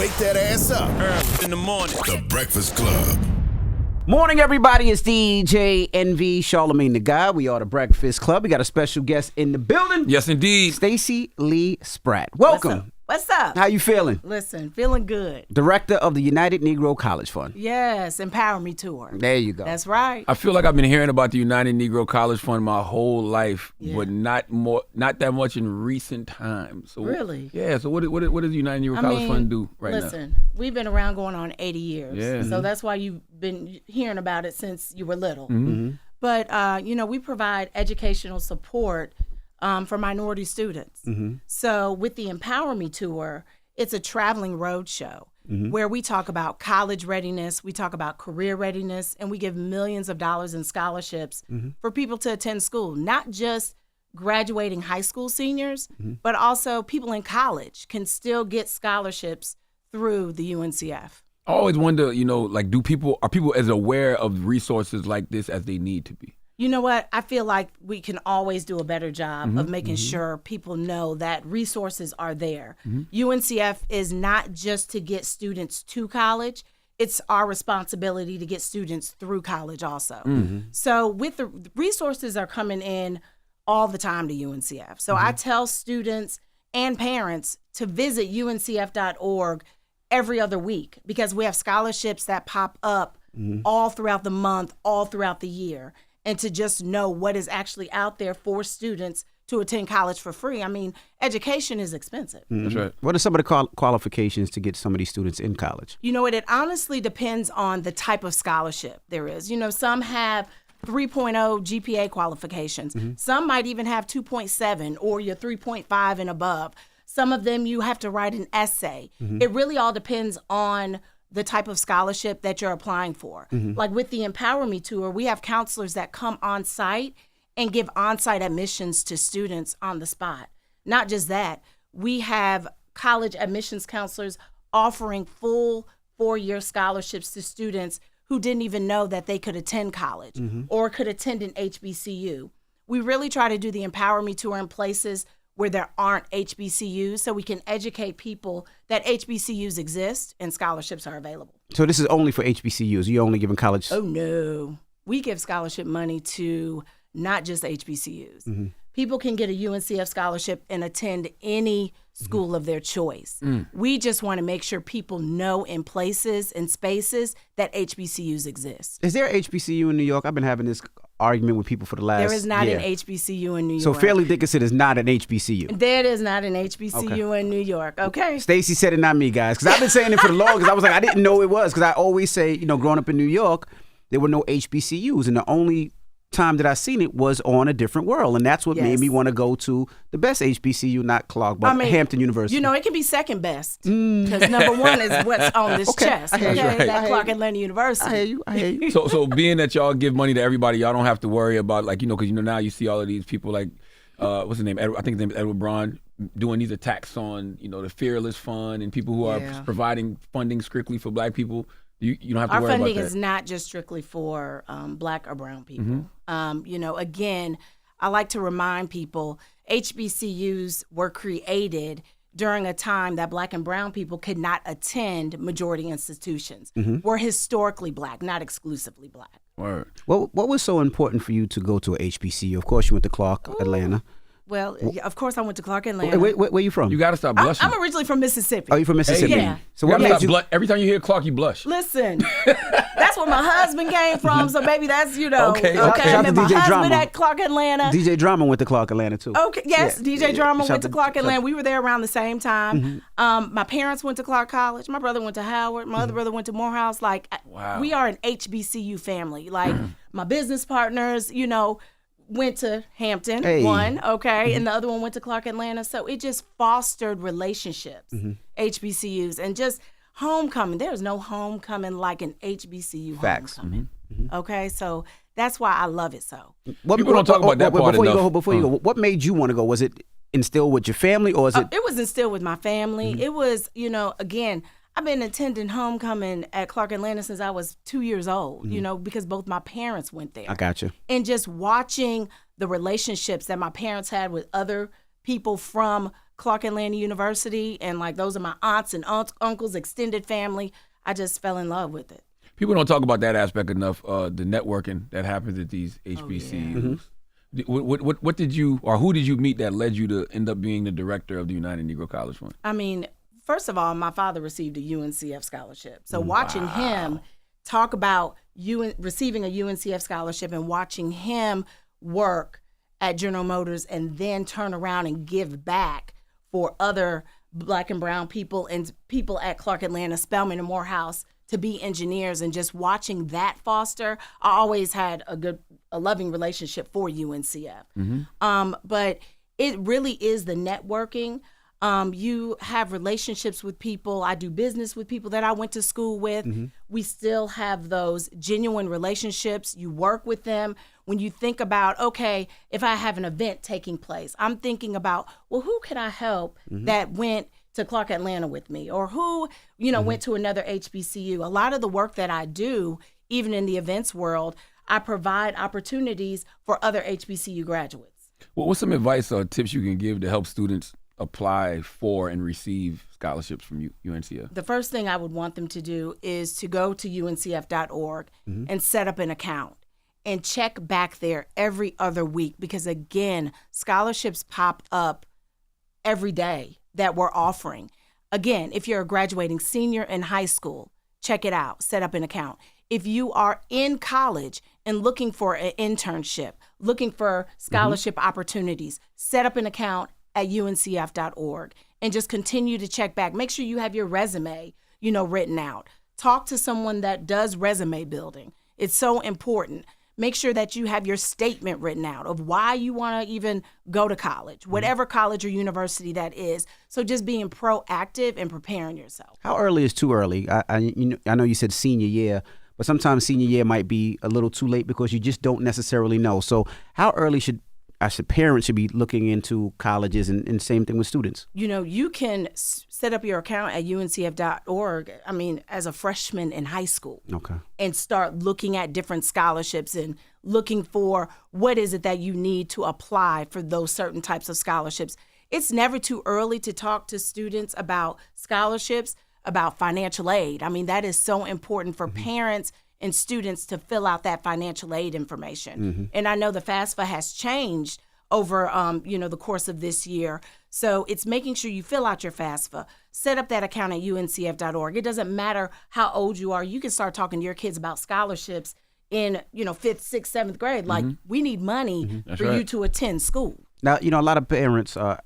Wake that ass up. Early in the morning. The Breakfast Club. Morning, everybody. It's DJ NV, Charlamagne the guy. We are the Breakfast Club. We got a special guest in the building. Yes, indeed. Stacey Lee Spratt. Welcome. What's up? How you feeling? Listen, feeling good. Director of the United Negro College Fund. Yes, Empower Me Tour. There you go. That's right. I feel like I've been hearing about the United Negro College Fund my whole life, but not that much in recent times. So, Really? Yeah. So what does the United Negro College Fund do right now? Listen, we've been around going on 80 years. Yeah. So that's why you've been hearing about it since you were little. Mm-hmm. But, we provide educational support for minority students. Mm-hmm. So with the Empower Me Tour, it's a traveling road show where we talk about college readiness, we talk about career readiness, and we give millions of dollars in scholarships for people to attend school, not just graduating high school seniors, but also people in college can still get scholarships through the UNCF. I always wonder, are people as aware of resources like this as they need to be? You know what? I feel like we can always do a better job of making sure people know that resources are there. UNCF is not just to get students to college. It's our responsibility to get students through college also. So with the resources are coming in all the time to UNCF. So I tell students and parents to visit uncf.org every other week because we have scholarships that pop up all throughout the month, all throughout the year. And to just know what is actually out there for students to attend college for free. I mean, education is expensive. That's right. What are some of the qualifications to get some of these students in college? You know what? It honestly depends on the type of scholarship there is. Some have 3.0 GPA qualifications. Some might even have 2.7 or your 3.5 and above. Some of them you have to write an essay. It really all depends on the type of scholarship that you're applying for. Like with the Empower Me Tour, we have counselors that come on site and give on-site admissions to students on the spot. Not just that, we have college admissions counselors offering full 4-year scholarships to students who didn't even know that they could attend college or could attend an HBCU. We really try to do the Empower Me Tour in places where there aren't HBCUs, so we can educate people that HBCUs exist and scholarships are available. So this is only for HBCUs? You're only giving college? Oh, no. We give scholarship money to not just HBCUs. People can get a UNCF scholarship and attend any school of their choice. We just want to make sure people know in places and spaces that HBCUs exist. Is there an HBCU in New York? I've been having this argument with people for the last There is not year. an HBCU in New York. So Fairleigh Dickinson is not an HBCU? There is not an HBCU in New York, okay? Stacey said it, not me, guys. Because I've been saying it for the longest. I was like, I didn't know it was. Because I always say, growing up in New York, there were no HBCUs. And the only time that I seen it was on A Different World. And that's what made me want to go to the best HBCU, not Clark, but Hampton University. It can be second best. Because number one is what's on this chest. Okay, that Clark Atlanta University. I hear you. So being that y'all give money to everybody, y'all don't have to worry about because now you see all of these people like what's his name? I think his name is Edward Braun doing these attacks on the Fearless Fund and people who are providing funding strictly for Black people. You don't have to worry about that. Our funding is not just strictly for Black or brown people. Again, I like to remind people HBCUs were created during a time that Black and brown people could not attend majority institutions. We're historically Black, not exclusively Black. Word. What was so important for you to go to a HBCU? Of course, you went to Clark Atlanta. Well, of course I went to Clark Atlanta. Where you from? You got to stop blushing. I'm originally from Mississippi. Oh, you from Mississippi? Yeah. So what made you? Every time you hear Clark, you blush. Listen, that's where my husband came from. So maybe that's Okay. Okay, Shout I out met to my DJ husband Drama. at Clark Atlanta. DJ Drama went to Clark Atlanta too. Okay, yes, DJ Drama Shout went to out Clark Atlanta. We were there around the same time. My parents went to Clark College. My brother went to Howard. My other brother went to Morehouse. Wow. We are an HBCU family. My business partners, went to Hampton, one, and the other one went to Clark Atlanta. So it just fostered relationships, HBCUs, and just homecoming. There's no homecoming like an HBCU Facts. homecoming. Okay, so that's why I love it so. People don't talk about that part enough. Before you go, what made you want to go? Was it instilled with your family, or is it? It was instilled with my family. It was, again, I've been attending homecoming at Clark Atlanta since I was 2 years old, because both my parents went there. I got you. And just watching the relationships that my parents had with other people from Clark Atlanta University, and like those are my aunts and uncles, extended family. I just fell in love with it. People don't talk about that aspect enough, the networking that happens at these HBCUs. What did you, or who did you meet that led you to end up being the director of the United Negro College Fund? I mean, first of all, my father received a UNCF scholarship. So watching him talk about receiving a UNCF scholarship and watching him work at General Motors and then turn around and give back for other Black and brown people and people at Clark Atlanta, Spelman and Morehouse to be engineers, and just watching that foster, I always had a loving relationship for UNCF. But it really is the networking. You have relationships with people. I do business with people that I went to school with. We still have those genuine relationships. You work with them. When you think about, okay, if I have an event taking place, I'm thinking about, well, who can I help that went to Clark Atlanta with me, or who, went to another HBCU. A lot of the work that I do, even in the events world, I provide opportunities for other HBCU graduates. Well, what's some advice or tips you can give to help students apply for and receive scholarships from UNCF? The first thing I would want them to do is to go to uncf.org and set up an account and check back there every other week, because again, scholarships pop up every day that we're offering. Again, if you're a graduating senior in high school, check it out, set up an account. If you are in college and looking for an internship, looking for scholarship opportunities, set up an account at uncf.org and just continue to check back. Make sure you have your resume, written out. Talk to someone that does resume building. It's so important. Make sure that you have your statement written out of why you want to even go to college, whatever college or university that is. So just being proactive and preparing yourself. How early is too early? I know you said senior year, but sometimes senior year might be a little too late because you just don't necessarily know. So how early should parents should be looking into colleges, and same thing with students? You can set up your account at uncf.org, as a freshman in high school. Okay. And start looking at different scholarships and looking for what is it that you need to apply for those certain types of scholarships. It's never too early to talk to students about scholarships, about financial aid. That is so important for parents and students to fill out that financial aid information. And I know the FAFSA has changed over, the course of this year. So it's making sure you fill out your FAFSA, set up that account at uncf.org. It doesn't matter how old you are. You can start talking to your kids about scholarships in, 5th, 6th, 7th grade. Like, we need money for you to attend school. Now, a lot of parents, I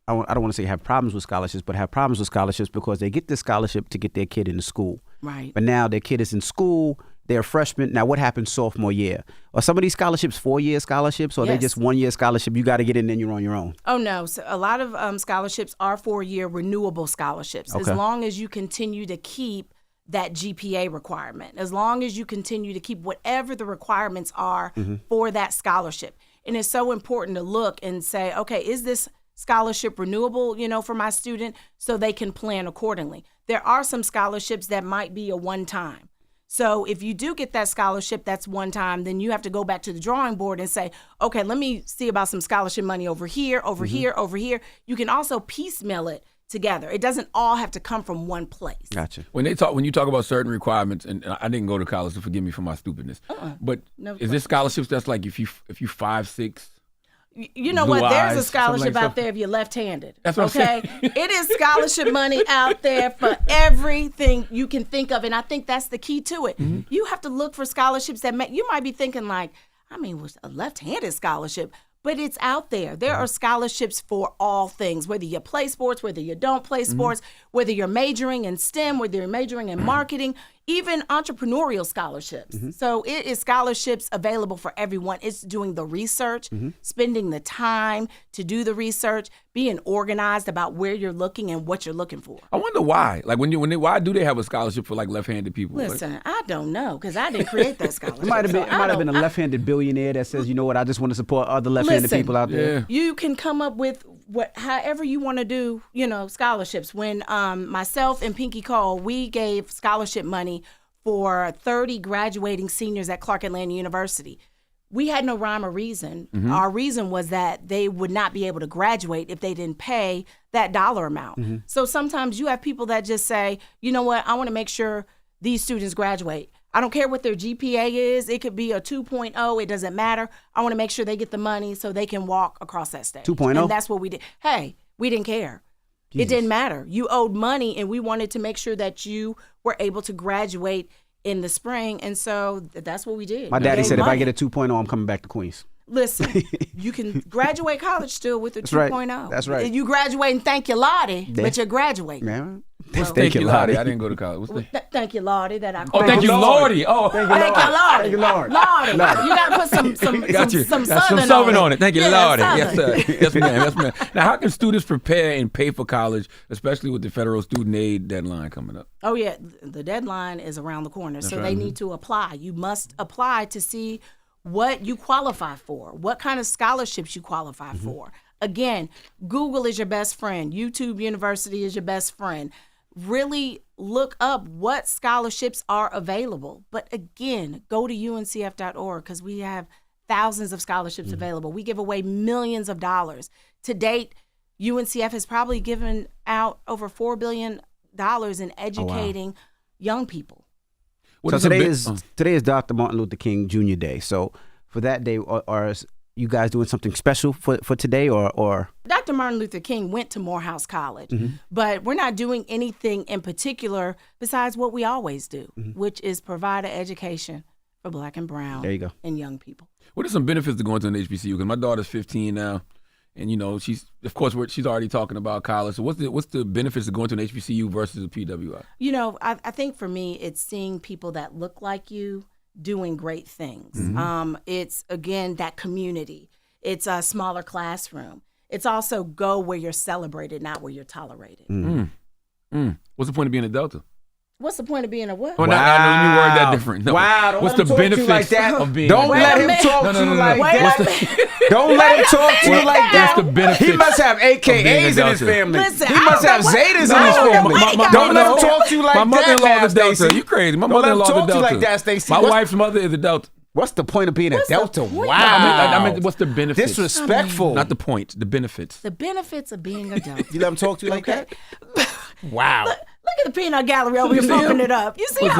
don't want to say have problems with scholarships, but have problems with scholarships because they get this scholarship to get their kid into school. Right. But now their kid is in school. They're a freshman. Now, what happens sophomore year? Are some of these scholarships 4-year scholarships, or are they just 1-year scholarship? You got to get in, then you're on your own. Oh, no. So a lot of scholarships are 4-year renewable scholarships. Okay. As long as you continue to keep that GPA requirement, as long as you continue to keep whatever the requirements are for that scholarship. And it's so important to look and say, okay, is this scholarship renewable, for my student, so they can plan accordingly. There are some scholarships that might be a one-time. So if you do get that scholarship that's one time, then you have to go back to the drawing board and say, okay, let me see about some scholarship money over here, over here, over here. You can also piecemeal it together. It doesn't all have to come from one place. Gotcha. When you talk about certain requirements, and I didn't go to college, so forgive me for my stupidness, but is this scholarships that's like if you 5'6"? You know what? There's a scholarship like out there if you're left-handed. That's what I'm saying. It is scholarship money out there for everything you can think of, and I think that's the key to it. You have to look for scholarships that you might be thinking like, a left-handed scholarship, but it's out there. There are scholarships for all things, whether you play sports, whether you don't play sports, whether you're majoring in STEM, whether you're majoring in marketing, even entrepreneurial scholarships. So it is scholarships available for everyone. It's doing the research, spending the time to do the research, being organized about where you're looking and what you're looking for. I wonder why. Like why do they have a scholarship for like left-handed people? Listen, I don't know, because I didn't create that scholarship. It might have been a left-handed billionaire that says, you know what, I just want to support other left-handed people out there. You can come up with however you want to do, scholarships. When myself and Pinky Cole, we gave scholarship money for 30 graduating seniors at Clark Atlanta University. we had no rhyme or reason. Mm-hmm. Our reason was that they would not be able to graduate if they didn't pay that dollar amount. Mm-hmm. So sometimes you have people that just say, you know what, I want to make sure these students graduate. I don't care what their GPA is. It could be a 2.0. It doesn't matter. I want to make sure they get the money so they can walk across that stage. 2.0? And that's what we did. Hey, we didn't care. Jesus. It didn't matter. You owed money, and we wanted to make sure that you were able to graduate in the spring. And so that's what we did. My daddy said if I get a 2.0, I'm coming back to Queens. Listen, you can graduate college still with a 2.0. That's right. You graduate and thank you, Lottie, but you're graduating. Yeah. Thank you, Lottie. I didn't go to college. What's the... Thank you, Lottie, that I thank you, Lordy. Oh, Thank you, Lottie. Thank you, Lord. Lottie. You got to put some southern on it. Thank you, Yeah, Lordy. Yes, southern. sir. Yes, ma'am. Yes, ma'am. Now, how can students prepare and pay for college, especially with the federal student aid deadline coming up? Oh, yeah. The deadline is around the corner, so they need to apply. You must apply to see what you qualify for, what kind of scholarships you qualify for. Again, Google is your best friend. YouTube University is your best friend. Really look up what scholarships are available. But again, go to uncf.org because we have thousands of scholarships available. We give away millions of dollars. To date, UNCF has probably given out over $4 billion in educating young people. So today is Dr. Martin Luther King Jr. Day. So for that day, are you guys doing something special for today or? Dr. Martin Luther King went to Morehouse College, but we're not doing anything in particular besides what we always do, which is provide an education for Black and brown and young people. What are some benefits to going to an HBCU? Because my daughter's 15 now. And, you know, she's already talking about college. So what's the benefits of going to an HBCU versus a PWI? You know, I think for me, it's seeing people that look like you doing great things. It's, again, that community. It's a smaller classroom. It's also go where you're celebrated, not where you're tolerated. What's the point of being a Delta? What's the point of being a what? Oh, wow. No, you word that different. No. Wow. What's the benefits of being Don't let him talk to you like that. Don't let him talk to you like that. What's the benefits? He must have AKAs in his family. Listen, he must have Zetas in his family. Don't let him talk to you like that. My mother-in-law is a Delta. You crazy. My mother-in-law is a Delta. Don't let him talk to you like that, Stacey. My wife's mother is a Delta. What's the point of being a Delta? Wow. I mean, what's the benefits? Disrespectful. Not the point, the benefits. The benefits of being a Delta. You let him talk to you like that? Wow. Look at the peanut gallery over here pumping it up. You see how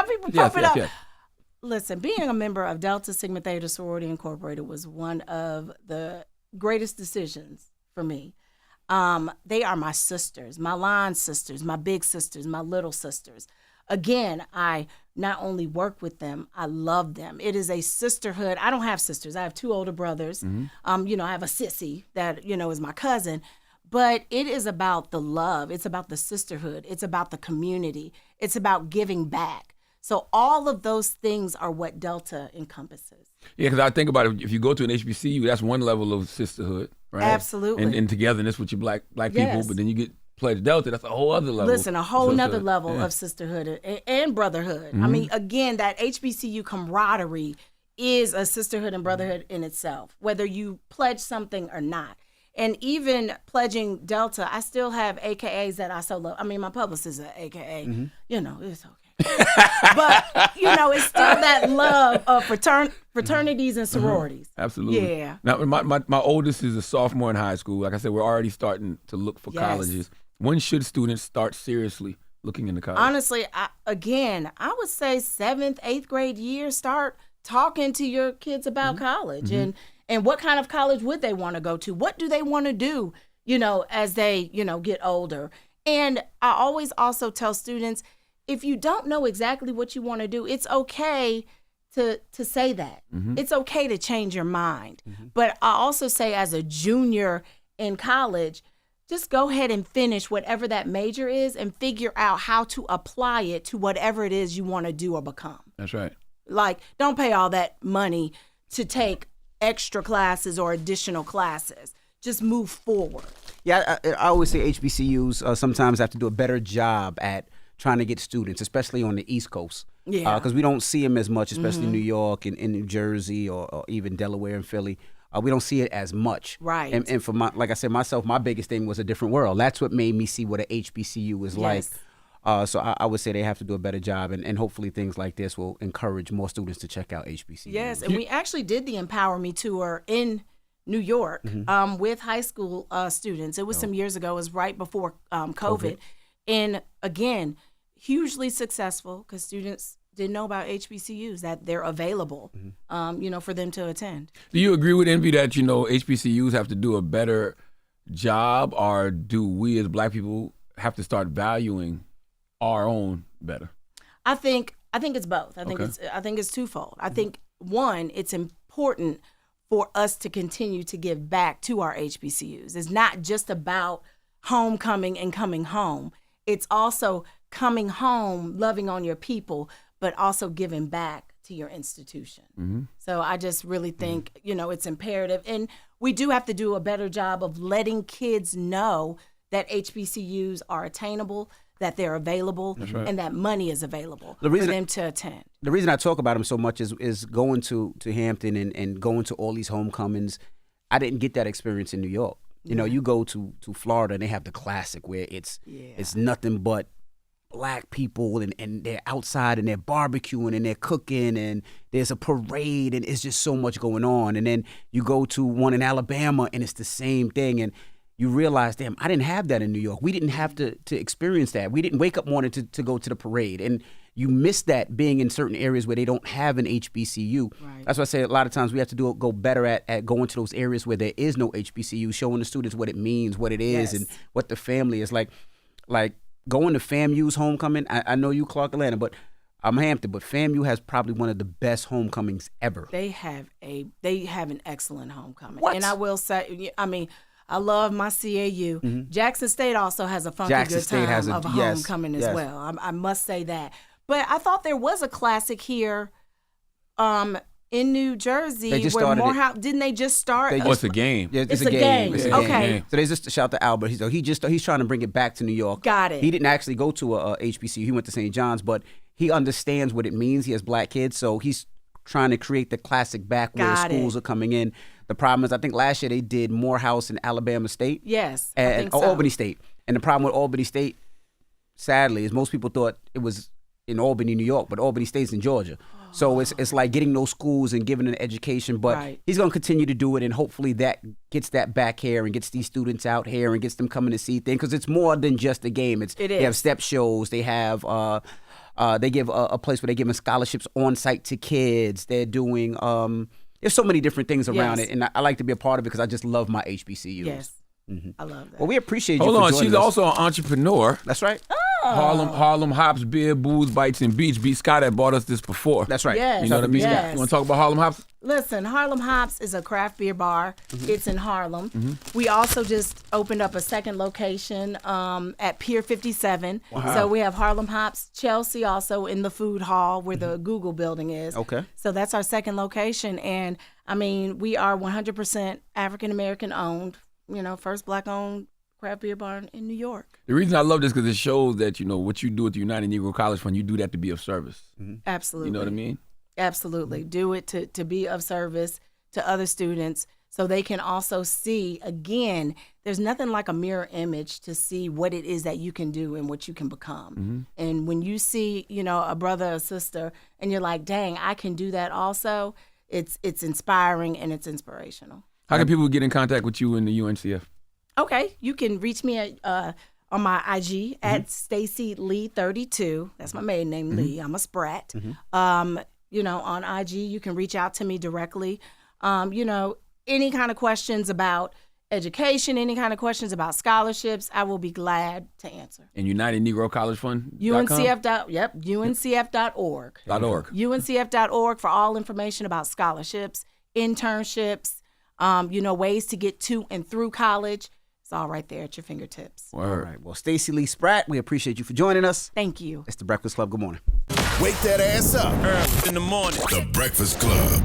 people pump it up? Yes. Listen, being a member of Delta Sigma Theta Sorority Incorporated was one of the greatest decisions for me. They are my sisters, my line sisters, my big sisters, my little sisters. Again, I not only work with them, I love them. It is a sisterhood. I don't have sisters. I have two older brothers. You know, I have a sissy that, you know, is my cousin. But it is about the love. It's about the sisterhood. It's about the community. It's about giving back. So all of those things are what Delta encompasses. Yeah, because I think about it, if you go to an HBCU, that's one level of sisterhood, right? Absolutely. And togetherness with your black people, but then you get pledged Delta, that's a whole other level. Listen, a whole nother level of sisterhood and brotherhood. I mean, again, that HBCU camaraderie is a sisterhood and brotherhood in itself, whether you pledge something or not. And even pledging Delta, I still have AKAs that I so love. I mean, my publicist is an AKA. You know, it's okay. But, you know, it's still that love of fraternities and sororities. Absolutely. Yeah. Now, my oldest is a sophomore in high school. Like I said, we're already starting to look for colleges. When should students start seriously looking into college? Honestly, I would say 7th, 8th grade year, start talking to your kids about college and what kind of college would they want to go to? What do they want to do, you know, as they, you know, get older? And I always also tell students, if you don't know exactly what you want to do, it's okay to say that. It's okay to change your mind. But I also say as a junior in college, just go ahead and finish whatever that major is and figure out how to apply it to whatever it is you want to do or become. That's right. Like, don't pay all that money to take extra classes or additional classes. Just move forward. Yeah, I always say HBCUs sometimes have to do a better job at trying to get students, especially on the East Coast. Yeah. Because we don't see them as much, especially New York and in New Jersey or even Delaware and Philly. We don't see it as much. Right. And for like I said, myself, my biggest thing was A Different World. That's what made me see what an HBCU is like. So I would say they have to do a better job, and hopefully things like this will encourage more students to check out HBCUs. Yes, and we actually did the Empower Me tour in New York with high school students. It was some years ago. It was right before COVID. And again, hugely successful because students didn't know about HBCUs, that they're available, for them to attend. Do you agree with Envy that, HBCUs have to do a better job, or do we as Black people have to start valuing our own better? I think it's both. I think it's twofold. I think, one, it's important for us to continue to give back to our HBCUs. It's not just about homecoming and coming home. It's also coming home, loving on your people, but also giving back to your institution. So I just really think, it's imperative. And we do have to do a better job of letting kids know that HBCUs are attainable, that they're available, and that money is available for them to attend. The reason I talk about them so much is going to Hampton and going to all these homecomings. I didn't get that experience in New York. You go to Florida and they have the classic where it's nothing but Black people and they're outside and they're barbecuing and they're cooking and there's a parade and it's just so much going on. And then you go to one in Alabama and it's the same thing, and you realize, damn, I didn't have that in New York. We didn't have to experience that. We didn't wake up morning to go to the parade. And you miss that being in certain areas where they don't have an HBCU. Right. That's why I say a lot of times we have to go better at going to those areas where there is no HBCU, showing the students what it means, what it is, and what the family is like. Like going to FAMU's homecoming. I know you Clark Atlanta, but I'm Hampton, but FAMU has probably one of the best homecomings ever. They have an excellent homecoming. What? And I will say, I love my CAU. Jackson State also has a funky good time of homecoming as well. I must say that. But I thought there was a classic here in New Jersey where Morehouse, didn't they just start? It's a game. Yeah, it's a game. Okay. So they just shout to Albert. He's trying to bring it back to New York. Got it. He didn't actually go to a HBCU. He went to St. John's, but he understands what it means. He has Black kids, so he's trying to create the classic back where schools are coming in. The problem is, I think last year they did Morehouse and Alabama State. Yes, and I think so. Albany State. And the problem with Albany State, sadly, is most people thought it was in Albany, New York, but Albany State's in Georgia. So it's like getting those schools and giving an education, but he's going to continue to do it, and hopefully that gets that back here and gets these students out here and gets them coming to see things, because it's more than just a game. They have step shows. They have they give a place where they're giving scholarships on site to kids. They're doing there's so many different things around it, and I like to be a part of it because I just love my HBCUs. Yes, I love that. Well, we appreciate you. Hold for on, joining she's us. also an entrepreneur. That's right. Harlem Hops, Beer, Booze, Bites, and Beach. B. Scott had bought us this before. That's right. Yes, you know what I mean? Yes. You want to talk about Harlem Hops? Listen, Harlem Hops is a craft beer bar. It's in Harlem. We also just opened up a second location at Pier 57. Wow. So we have Harlem Hops, Chelsea also in the food hall where the Google building is. Okay. So that's our second location. And we are 100% African American owned, first Black owned craft beer bar in New York. The reason I love this because it shows that, what you do at the United Negro College Fund, you do that to be of service. Absolutely. You know what I mean? Absolutely. Do it to be of service to other students so they can also see, again, there's nothing like a mirror image to see what it is that you can do and what you can become. And when you see, a brother or sister and you're like, dang, I can do that also, it's inspiring and it's inspirational. How can people get in contact with you in the UNCF? Okay, you can reach me at on my IG at Stacey Lee 32. That's my maiden name, Lee. I'm a Spratt. On IG, you can reach out to me directly. Any kind of questions about education, any kind of questions about scholarships, I will be glad to answer. And United Negro College Fund? UNCF. UNCF.org. UNCF.org for all information about scholarships, internships, ways to get to and through college. It's all right there at your fingertips. All right. Well, Stacey Lee Spratt, we appreciate you for joining us. Thank you. It's The Breakfast Club. Good morning. Wake that ass up. Early in the morning. The Breakfast Club.